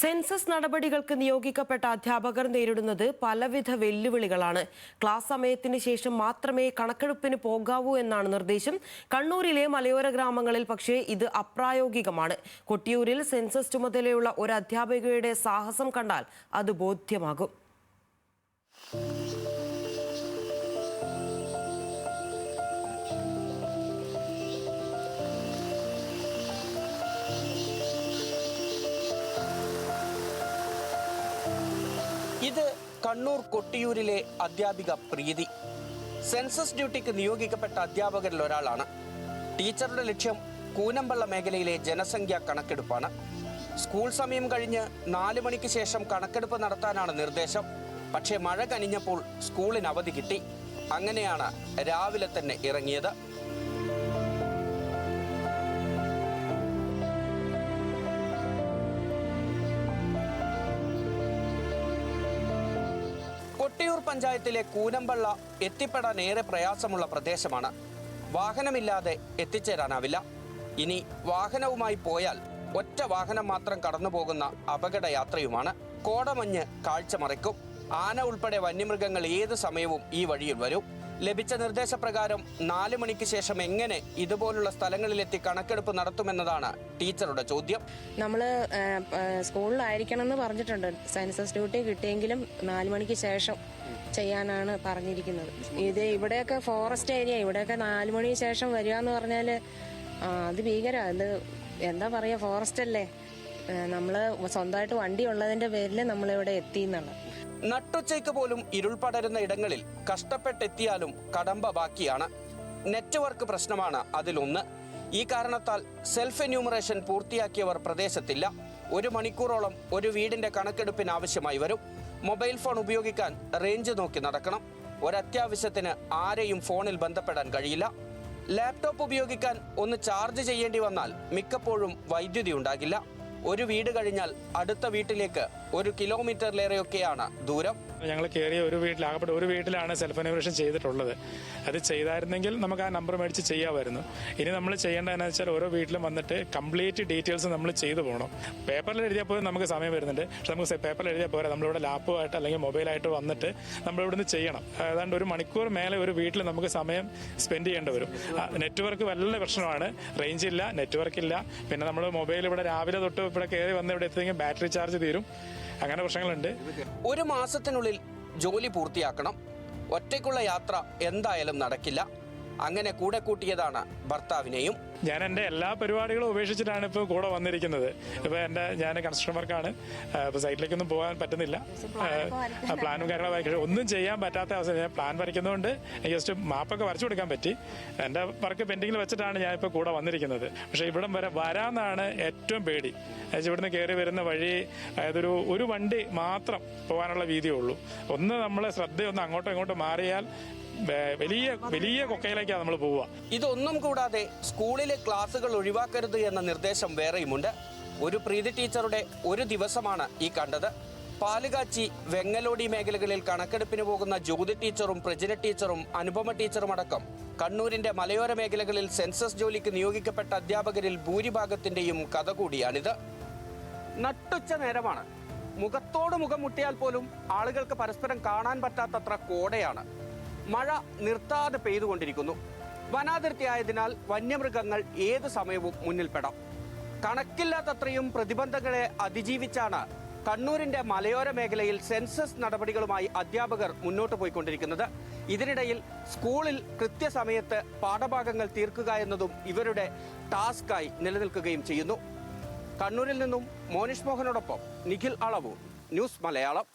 Census നടപടികൾക്ക് നിയോഗിക്കപ്പെട്ട അധ്യാപകർ നേരിടുന്നത് പലവിധ വെല്ലുവിളികളാണ്. ക്ലാസ് സമയത്തിന് ശേഷം മാത്രമേ കണക്കെടുപ്പിന് പോകാവൂ എന്നാണ് നിർദ്ദേശം. കണ്ണൂരിലെ മലയോര ഗ്രാമങ്ങളിൽ പക്ഷേ ഇത് അപ്രായോഗികമാണ്. കൊട്ടിയൂരിൽ സെൻസസ് ചുമതലയുള്ള ഒരു അധ്യാപികയുടെ സാഹസം കണ്ടാൽ അത് ബോധ്യമാകും. ഇത് കണ്ണൂർ കൊട്ടിയൂരിലെ അധ്യാപിക പ്രീതി. സെൻസസ് ഡ്യൂട്ടിക്ക് നിയോഗിക്കപ്പെട്ട അധ്യാപകരിൽ ഒരാളാണ്. ടീച്ചറുടെ ലക്ഷ്യം കൂനമ്പള്ള മേഖലയിലെ ജനസംഖ്യാ കണക്കെടുപ്പാണ്. സ്കൂൾ സമയം കഴിഞ്ഞ് 4 മണിക്ക് ശേഷം കണക്കെടുപ്പ് നടത്താനാണ് നിർദ്ദേശം. പക്ഷേ മഴ കനിഞ്ഞപ്പോൾ സ്കൂളിന് അവധി കിട്ടി. അങ്ങനെയാണ് രാവിലെ തന്നെ ഇറങ്ങിയത്. കൊട്ടിയൂർ പഞ്ചായത്തിലെ കൂനമ്പള്ള എത്തിപ്പെടാൻ ഏറെ പ്രയാസമുള്ള പ്രദേശമാണ്. വാഹനമില്ലാതെ എത്തിച്ചേരാനാവില്ല. ഇനി വാഹനവുമായി പോയാൽ ഒറ്റ വാഹനം മാത്രം കടന്നു പോകുന്ന അപകടയാത്രയുമാണ്. കോടമഞ്ഞ് കാഴ്ച മറയ്ക്കും. ആന ഉൾപ്പെടെ വന്യമൃഗങ്ങൾ ഏത് സമയവും ഈ വഴിയിൽ വരും. ലഭിച്ച നിർദ്ദേശപ്രകാരം 4 മണിക്ക് ശേഷം എങ്ങനെ ഇതുപോലുള്ള സ്ഥലങ്ങളിലെത്തി കണക്കെടുപ്പ് നടത്തുമെന്നതാണ് ടീച്ചറുടെ ചോദ്യം. നമ്മൾ സ്കൂളിലായിരിക്കണം എന്ന് പറഞ്ഞിട്ടുണ്ട്. സെൻസസ് ഡ്യൂട്ടി കിട്ടിയെങ്കിലും 4 മണിക്ക് ശേഷം ചെയ്യാനാണ് പറഞ്ഞിരിക്കുന്നത്. ഇത് ഇവിടെയൊക്കെ ഫോറസ്റ്റ് ഏരിയ, ഇവിടെയൊക്കെ 4 മണിക്ക് ശേഷം വരിക എന്ന് പറഞ്ഞാൽ അത് ഭീകര. അത് എന്താ പറയുക, ഫോറസ്റ്റ് അല്ലേ. നമ്മള് സ്വന്തമായിട്ട് വണ്ടി ഉള്ളതിന്റെ പേരിൽ നമ്മളിവിടെ എത്തിയെന്നാണ്. നട്ടുച്ചയ്ക്ക് പോലും ഇരുൾ പടരുന്ന ഇടങ്ങളിൽ കഷ്ടപ്പെട്ടെത്തിയാലും കടമ്പ ബാക്കിയാണ്. നെറ്റ്വർക്ക് പ്രശ്നമാണ് അതിലൊന്ന്. ഈ കാരണത്താൽ സെൽഫ് എന്യൂമറേഷൻ പൂർത്തിയാക്കിയവർ പ്രദേശത്തില്ല. 1 മണിക്കൂറോളം ഒരു വീടിന്റെ കണക്കെടുപ്പിന് ആവശ്യമായി വരും. മൊബൈൽ ഫോൺ ഉപയോഗിക്കാൻ റേഞ്ച് നോക്കി നടക്കണം. ഒരത്യാവശ്യത്തിന് ആരെയും ഫോണിൽ ബന്ധപ്പെടാൻ കഴിയില്ല. ലാപ്ടോപ്പ് ഉപയോഗിക്കാൻ ഒന്ന് ചാർജ് ചെയ്യേണ്ടി വന്നാൽ മിക്കപ്പോഴും വൈദ്യുതി ഉണ്ടാകില്ല. ഒരു വീട് കഴിഞ്ഞാൽ അടുത്ത വീട്ടിലേക്ക് 1 കിലോമീറ്ററിലേറെയൊക്കെയാണ് ദൂരം. ഞങ്ങൾ കയറിയ ആകപ്പെട്ട ഒരു വീട്ടിലാണ് സെൽഫ് എന്യൂമറേഷൻ ചെയ്തിട്ടുള്ളത്. അത് ചെയ്തായിരുന്നെങ്കിൽ നമുക്ക് ആ നമ്പർ മേടിച്ച് ചെയ്യാമായിരുന്നു. ഇനി നമ്മൾ ചെയ്യേണ്ടതെന്ന് വെച്ചാൽ ഓരോ വീട്ടിലും വന്നിട്ട് കംപ്ലീറ്റ് ഡീറ്റെയിൽസ് നമ്മൾ ചെയ്തു പോകണം. പേപ്പറിൽ എഴുതിയാൽ പോലും നമുക്ക് സമയം വരുന്നുണ്ട്. പക്ഷെ നമുക്ക് പേപ്പറിൽ എഴുതിയാൽ പോരാ, നമ്മളിവിടെ ലാപ്പുമായിട്ട് അല്ലെങ്കിൽ മൊബൈലായിട്ട് വന്നിട്ട് നമ്മളിവിടുന്ന് ചെയ്യണം. ഏതാണ്ട് 1 മണിക്കൂർ മേലെ ഒരു വീട്ടിൽ നമുക്ക് സമയം സ്പെൻഡ് ചെയ്യേണ്ടി വരും. നെറ്റ്വർക്ക് വലിയ പ്രശ്നമാണ്. റേഞ്ച് ഇല്ല, നെറ്റ്വർക്ക് ഇല്ല. പിന്നെ നമ്മൾ മൊബൈൽ ഇവിടെ രാവിലെ തൊട്ട് ഇവിടെ കയറി വന്ന് ഇവിടെ എത്തിയെങ്കിൽ ബാറ്ററി ചാർജ് തീരും. അങ്ങനെ പ്രശ്നങ്ങളുണ്ട്. 1 മാസത്തിനുള്ളിൽ ജോലി പൂർത്തിയാക്കണം. ഒറ്റയ്ക്കുള്ള യാത്ര എന്തായാലും നടക്കില്ല. അങ്ങനെ കൂടെ കൂട്ടിയതാണ് ഭർത്താവിനെയും. ഞാൻ എൻ്റെ എല്ലാ പരിപാടികളും ഉപേക്ഷിച്ചിട്ടാണ് ഇപ്പോൾ കൂടെ വന്നിരിക്കുന്നത്. ഇപ്പോൾ ഞാൻ കൺസ്ട്രക്ഷൻ വർക്കാണ്. ഇപ്പോൾ സൈറ്റിലേക്കൊന്നും പോകാൻ പറ്റുന്നില്ല. പ്ലാനും കാര്യങ്ങളും ഒന്നും ചെയ്യാൻ പറ്റാത്ത അവസ്ഥ. ഞാൻ പ്ലാൻ വരയ്ക്കുന്നതുകൊണ്ട് എനിക്ക് ജസ്റ്റ് മാപ്പൊക്കെ വരച്ചു കൊടുക്കാൻ പറ്റി. എൻ്റെ വർക്ക് പെൻഡിങ്ങിൽ വെച്ചിട്ടാണ് ഞാൻ ഇപ്പോൾ കൂടെ വന്നിരിക്കുന്നത്. പക്ഷേ ഇവിടം വരെ വരാമെന്നാണ് ഏറ്റവും പേടി. ഇവിടുന്ന് കയറി വരുന്ന വഴി ഒരു വണ്ടി മാത്രം പോകാനുള്ള വീതിയേ ഉള്ളൂ. ഒന്ന് നമ്മളെ ശ്രദ്ധയൊന്ന് അങ്ങോട്ടും ഇങ്ങോട്ടും മാറിയാൽ വലിയ കൊക്കയിലേക്കാണ് നമ്മൾ പോവുക. ഇതൊന്നും കൂടാതെ സ്കൂളിലെ ക്ലാസുകൾ ഒഴിവാക്കരുത് എന്ന നിർദ്ദേശം വേറെയുമുണ്ട്. ഒരു പ്രീതി ടീച്ചറുടെ ഒരു ദിവസമാണ് ഈ കണ്ടത്. പാലുകാച്ചി, വെങ്ങലോടി മേഖലകളിൽ കണക്കെടുപ്പിന് പോകുന്ന ജ്യോതി ടീച്ചറും പ്രജിന ടീച്ചറും അനുപമ ടീച്ചറും അടക്കം കണ്ണൂരിന്റെ മലയോര മേഖലകളിൽ സെൻസസ് ജോലിക്ക് നിയോഗിക്കപ്പെട്ട അധ്യാപകരിൽ ഭൂരിഭാഗത്തിന്റെയും കഥ കൂടിയാണിത്. നട്ടുച്ച നേരമാണ്. മുഖത്തോട് മുഖം മുട്ടിയാൽ പോലും ആളുകൾക്ക് പരസ്പരം കാണാൻ പറ്റാത്തത്ര കോടയാണ്. മഴ നിർത്താതെ പെയ്തുകൊണ്ടിരിക്കുന്നു. വനാതിർത്തിയായതിനാൽ വന്യമൃഗങ്ങൾ ഏത് സമയവും മുന്നിൽപ്പെടാം. കണക്കില്ലാത്തത്രയും പ്രതിബന്ധങ്ങളെ അതിജീവിച്ചാണ് കണ്ണൂരിന്റെ മലയോര മേഖലയിൽ സെൻസസ് നടപടികളുമായി അധ്യാപകർ മുന്നോട്ട് പോയിക്കൊണ്ടിരിക്കുന്നത്. ഇതിനിടയിൽ സ്കൂളിൽ കൃത്യസമയത്ത് പാഠഭാഗങ്ങൾ തീർക്കുക എന്നതും ഇവരുടെ ടാസ്കായി നിലനിൽക്കുകയും ചെയ്യുന്നു. കണ്ണൂരിൽ നിന്നും മോനിഷ് മോഹനോടൊപ്പം നിഖിൽ അളവൂർ, ന്യൂസ് മലയാളം.